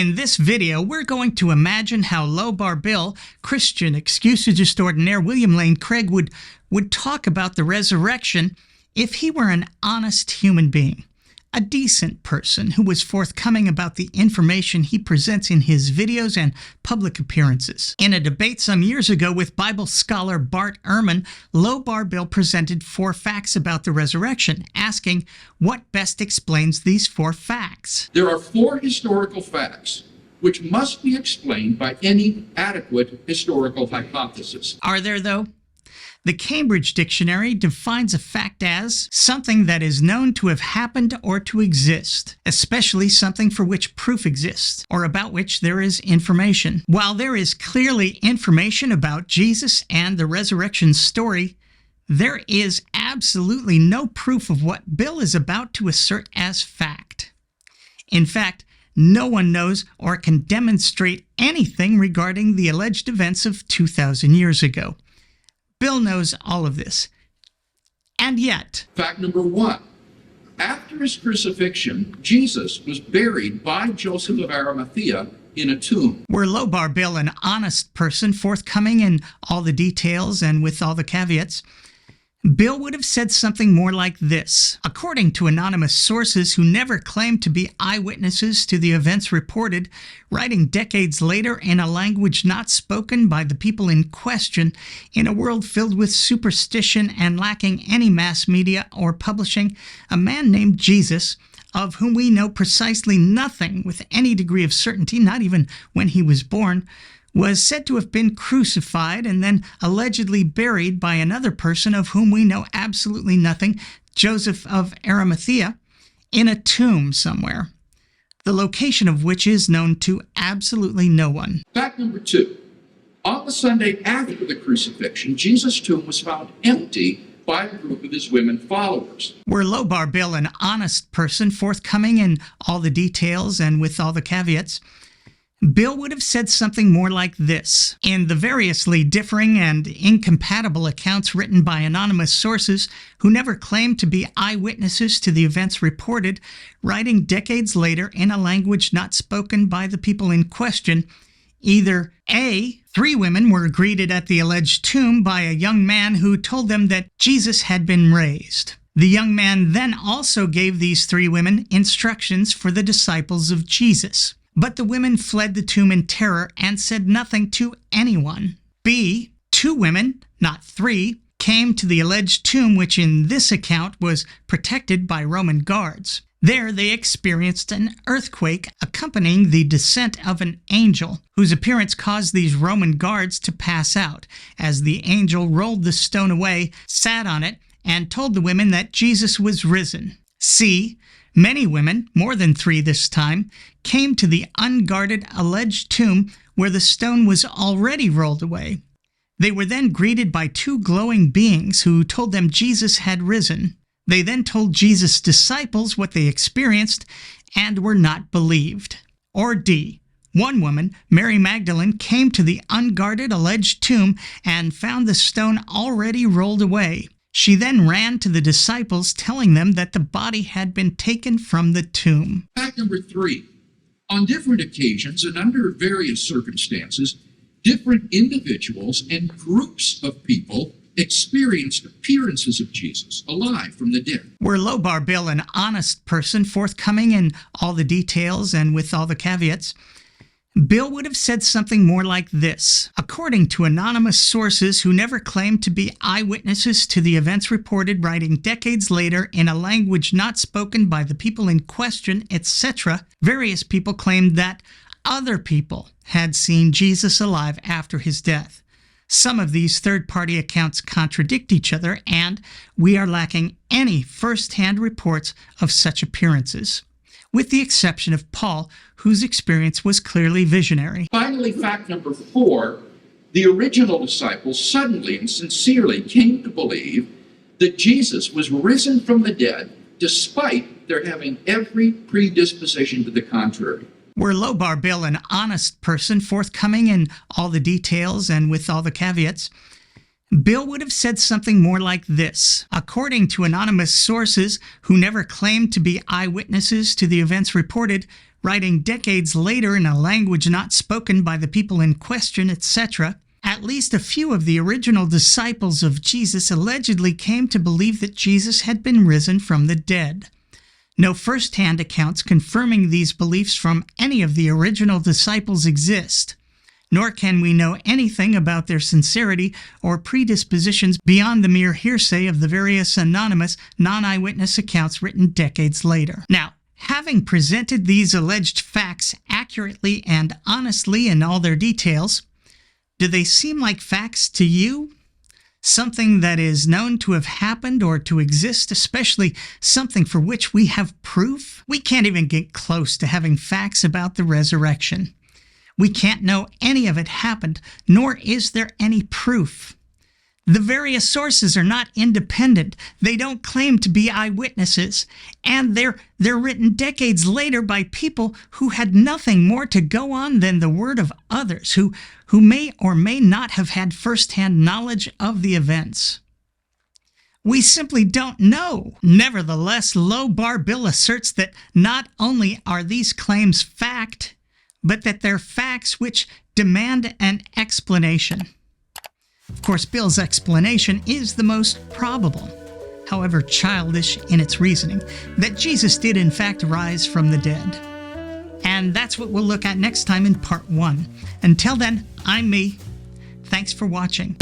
In this video, we're going to imagine how Low Bar Bill, Christian excusage extraordinaire William Lane Craig would talk about the resurrection if he were an honest human being, a decent person who was forthcoming about the information he presents in his videos and public appearances. In a debate some years ago with Bible scholar Bart Ehrman, Low Bar Bill presented 4 facts about the resurrection, asking what best explains these 4 facts. There are 4 historical facts which must be explained by any adequate historical hypothesis. Are there, though? The Cambridge Dictionary defines a fact as something that is known to have happened or to exist, especially something for which proof exists, or about which there is information. While there is clearly information about Jesus and the resurrection story, there is absolutely no proof of what Bill is about to assert as fact. In fact, no one knows or can demonstrate anything regarding the alleged events of 2,000 years ago. Bill knows all of this. And yet, fact number 1. After his crucifixion, Jesus was buried by Joseph of Arimathea in a tomb. Were Low Bar Bill an honest person, forthcoming in all the details and with all the caveats, Bill would have said something more like this. According to anonymous sources who never claimed to be eyewitnesses to the events reported, writing decades later in a language not spoken by the people in question, in a world filled with superstition and lacking any mass media or publishing, a man named Jesus, of whom we know precisely nothing with any degree of certainty, not even when he was born, was said to have been crucified and then allegedly buried by another person of whom we know absolutely nothing, Joseph of Arimathea, in a tomb somewhere, the location of which is known to absolutely no one. Fact number 2. On the Sunday after the crucifixion, Jesus' tomb was found empty by a group of his women followers. Were Low Bar Bill an honest person, forthcoming in all the details and with all the caveats, Bill would have said something more like this. In the variously differing and incompatible accounts written by anonymous sources who never claimed to be eyewitnesses to the events reported, writing decades later in a language not spoken by the people in question, either A, 3 women were greeted at the alleged tomb by a young man who told them that Jesus had been raised. The young man then also gave these 3 women instructions for the disciples of Jesus. But the women fled the tomb in terror and said nothing to anyone. B, 2 women, not 3, came to the alleged tomb, which in this account was protected by Roman guards. There they experienced an earthquake accompanying the descent of an angel, whose appearance caused these Roman guards to pass out, as the angel rolled the stone away, sat on it, and told the women that Jesus was risen. C, many women, more than 3 this time, came to the unguarded alleged tomb where the stone was already rolled away. They were then greeted by 2 glowing beings who told them Jesus had risen. They then told Jesus' disciples what they experienced and were not believed. Or D, 1 woman, Mary Magdalene, came to the unguarded alleged tomb and found the stone already rolled away. She then ran to the disciples, telling them that the body had been taken from the tomb. Fact number 3. On different occasions and under various circumstances, different individuals and groups of people experienced appearances of Jesus alive from the dead. Were Low Bar Bill an honest person, forthcoming in all the details and with all the caveats, Bill would have said something more like this. According to anonymous sources who never claimed to be eyewitnesses to the events reported, writing decades later in a language not spoken by the people in question, etc., various people claimed that other people had seen Jesus alive after his death. Some of these third-party accounts contradict each other, and we are lacking any first-hand reports of such appearances, with the exception of Paul, whose experience was clearly visionary. Finally, fact number 4, the original disciples suddenly and sincerely came to believe that Jesus was risen from the dead, despite their having every predisposition to the contrary. Were Low Bar Bill an honest person, forthcoming in all the details and with all the caveats, Bill would have said something more like this. According to anonymous sources who never claimed to be eyewitnesses to the events reported, writing decades later in a language not spoken by the people in question, etc., at least a few of the original disciples of Jesus allegedly came to believe that Jesus had been risen from the dead. No first-hand accounts confirming these beliefs from any of the original disciples exist, nor can we know anything about their sincerity or predispositions beyond the mere hearsay of the various anonymous, non-eyewitness accounts written decades later. Now, having presented these alleged facts accurately and honestly in all their details, do they seem like facts to you? Something that is known to have happened or to exist, especially something for which we have proof? We can't even get close to having facts about the resurrection. We can't know any of it happened, nor is there any proof. The various sources are not independent. They don't claim to be eyewitnesses, and they're written decades later by people who had nothing more to go on than the word of others, who may or may not have had first-hand knowledge of the events. We simply don't know. Nevertheless, Low Bar Bill asserts that not only are these claims fact, but that they're facts which demand an explanation. Of course, Bill's explanation is the most probable, however childish in its reasoning, that Jesus did in fact rise from the dead. And that's what we'll look at next time in part 1. Until then, I'm me. Thanks for watching.